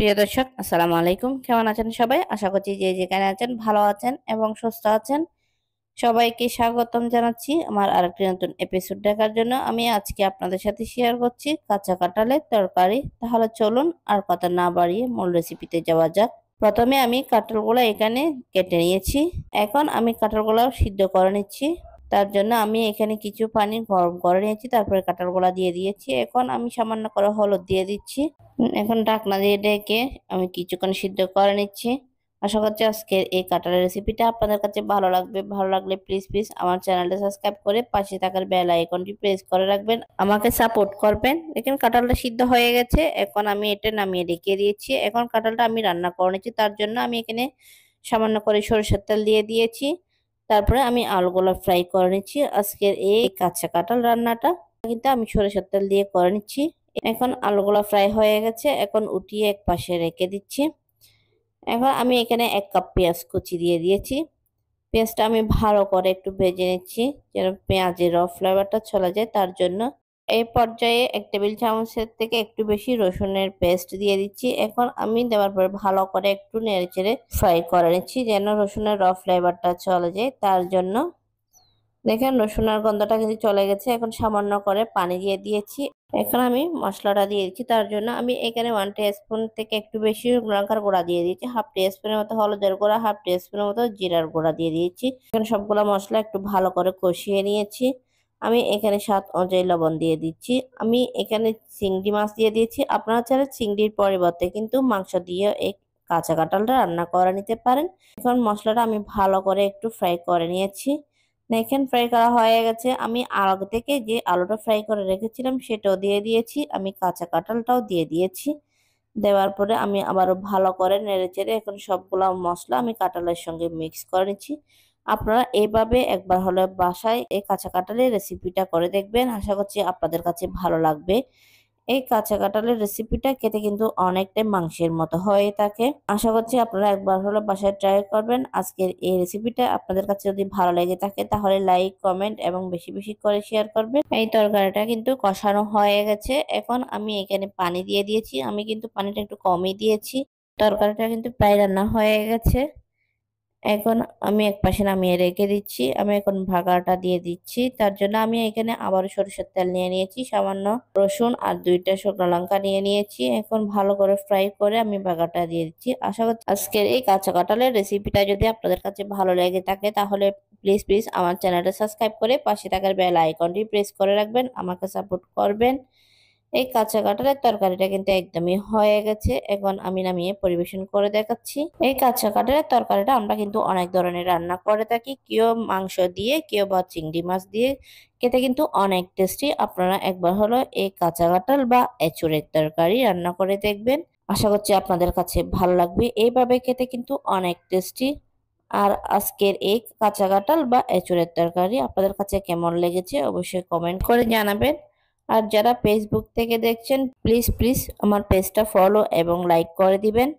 প্রিয় দর্শক, আসসালামু আলাইকুম। কেমন আছেন সবাই? আশা করছি যে যেখানে আছেন ভালো আছেন এবং সুস্থ আছেন। সবাইকে স্বাগতম জানাচ্ছি আমার আরেকটি নতুন এপিসোড দেখার জন্য। আমি আজকে আপনাদের সাথে শেয়ার করছি কাঁচা কাঁঠালের তরকারি। তাহলে চলুন আর কথা না বাড়িয়ে মূল রেসিপিতে যাওয়া যাক। প্রথমে আমি কাঁঠালগুলো এখানে কেটে নিয়েছি। এখন আমি কাঁঠালগুলো সিদ্ধ করে নিচ্ছি। তার জন্য আমি এখানে কিছু পানি গরম করে নিয়েছি, তারপরে কাঁঠালগুলো দিয়ে দিয়েছি। এখন আমি সামান্য করে হলুদ দিয়ে দিচ্ছি। এখন ঢাকনা দিয়ে ঢেকে আমি কিছুক্ষণ সিদ্ধ করে নিচ্ছি। আশা করছি আজকের এই কাঁঠালের রেসিপিটা আপনাদের কাছে ভালো লাগবে। ভালো লাগলে প্লিজ আমার চ্যানেলটা সাবস্ক্রাইব করে পাশে থাকার বেল আইকনটি প্রেস করে রাখবেন, আমাকে সাপোর্ট করবেন। দেখেন কাঁঠালটা সিদ্ধ হয়ে গেছে। এখন আমি এটা নামিয়ে রেখে দিয়েছি। এখন কাঁঠালটা আমি রান্না করে নিচ্ছি। তার জন্য আমি এখানে সামান্য করে সরিষার তেল দিয়ে দিয়েছি। তারপরে আমি আলুগুলো ফ্রাই করে নিচ্ছি। আজকের এই কাঁচা কাঁঠাল রান্নাটা কিন্তু আমি সরিষার তেল দিয়ে করে নিচ্ছি। এখন আলুগুলো ফ্রাই হয়ে গেছে। এখন উঠিয়ে এক পাশে রেখে দিচ্ছি। এখন আমি এখানে 1 কাপ পেঁয়াজ কুচি দিয়ে দিয়েছি। পেঁয়াজটা আমি ভালো করে একটু ভেজে নিচ্ছি যেন পেঁয়াজের ফ্লেভারটা চলে যায়, তার জন্য। এই পর্যায়ে 1 টেবিল চামচের থেকে একটু বেশি রসুনের পেস্ট দিয়ে দিচ্ছি। এখন আমি দেওয়ার পরে ভালো করে একটু নেড়েচেড়ে ফ্রাই করে নিচ্ছি যেন রসুনের ফ্লেভারটা চলে যায়, তার জন্য। দেখেন রসুনের গন্ধটা কিন্তু চলে গেছে। এখন সামান্য করে পানি দিয়ে দিয়েছি। এখন আমি মশলাটা দিয়ে দিচ্ছি। তার জন্য আমি এখানে 1 টিস্পুন থেকে একটু বেশি লঙ্কার গুঁড়া দিয়ে দিয়েছি, 1/2 টিস্পুনের মতো হলুদের গুঁড়া, 1/2 টিস্পুনের মতো জিরার গুঁড়া দিয়ে দিয়েছি। এখন সবগুলো মশলা একটু ভালো করে কষিয়ে নিয়েছি। আমি এখানে স্বাদ অনুযায়ী লবণ দিয়ে দিচ্ছি। আমি এখানে চিংড়ি মাছ দিয়ে দিয়েছি। আপনারা চাইলে চিংড়ির পরিবর্তে কিন্তু মাংস দিয়ে এই কাঁচা কাঁঠালটা রান্না করে নিতে পারেন। এখন মশলাটা আমি ভালো করে একটু ফ্রাই করে নিয়েছি। দেখেন ফ্রাই করা হয়ে গেছে। আমি আগে থেকে যে আলুটা ফ্রাই করে রেখেছিলাম সেটাও দিয়ে দিয়েছি। আমি কাঁচা কাঁঠালটাও দিয়ে দিয়েছি। দেওয়ার পরে আমি আবারও ভালো করে নেড়েচেড়ে এখন সবগুলা মশলা আমি কাঁঠালের সঙ্গে মিক্স করে নিচ্ছি। আপনারা এইভাবে একবার হলে বাসায় এই কাঁচা কাঁঠালের রেসিপিটা করে দেখবেন। আশা করছি আপনাদের কাছে ভালো লাগবে। এই কাঁচা কাঁঠালের রেসিপিটা খেতে কিন্তু অনেকটাই মাংসের মতো হয়ে থাকে। আশা করছি আপনারা একবার হলে বাসায় ট্রাই করবেন। আজকের এই রেসিপিটা আপনাদের কাছে যদি ভালো লেগে থাকে তাহলে লাইক, কমেন্ট এবং বেশি করে শেয়ার করবেন। এই তরকারিটা কিন্তু কষানো হয়ে গেছে। এখন আমি এখানে পানি দিয়ে দিয়েছি। আমি কিন্তু পানিটা একটু কমই দিয়েছি। তরকারিটা কিন্তু প্রায় রান্না হয়ে গেছে। এখন আমি একপাশে নামিয়ে রেখে দিচ্ছি। আমি এখন ভাগাটা দিয়ে দিচ্ছি। তার জন্য আমি এখানে আবারও সরিষার তেল নিয়ে নিয়েছি, সামান্য রসুন আর 2টা শুকনো লঙ্কা নিয়ে নিয়েছি। এখন ভালো করে ফ্রাই করে আমি ভাগাটা দিয়ে দিচ্ছি। আশা করছি আজকের এই কাঁচা কাঁঠালের রেসিপিটা যদি আপনাদের কাছে ভালো লেগে থাকে তাহলে প্লিজ আমার চ্যানেলটা সাবস্ক্রাইব করে পাশে থাকার বেল আইকনটি প্রেস করে রাখবেন, আমাকে সাপোর্ট করবেন। এই কাঁচা কাঁঠালের তরকারিটা কিন্তু একদমই হয়ে গেছে। এখন আমি নামিয়ে পরিবেশন করে দেখাচ্ছি। এই কাঁচা কাঁঠালের তরকারিটা আমরা কিন্তু অনেক ধরনের রান্না করে থাকি, কেউ মাংস দিয়ে, কেউ বা চিংড়ি মাছ দিয়ে। খেতে কিন্তু অনেক টেস্টি। আপনারা একবার হলো এই কাঁচা কাঁঠাল বা এঁচুড়ের তরকারি রান্না করে দেখবেন। আশা করছি আপনাদের কাছে ভালো লাগবে। এইভাবে খেতে কিন্তু অনেক টেস্টি। আর আজকের এই কাঁচা কাঁঠাল বা এঁচুড়ের তরকারি আপনাদের কাছে কেমন লেগেছে অবশ্যই কমেন্ট করে জানাবেন। আর যারা ফেসবুক থেকে দেখছেন প্লিজ আমার পেজটা ফলো এবং লাইক করে দিবেন।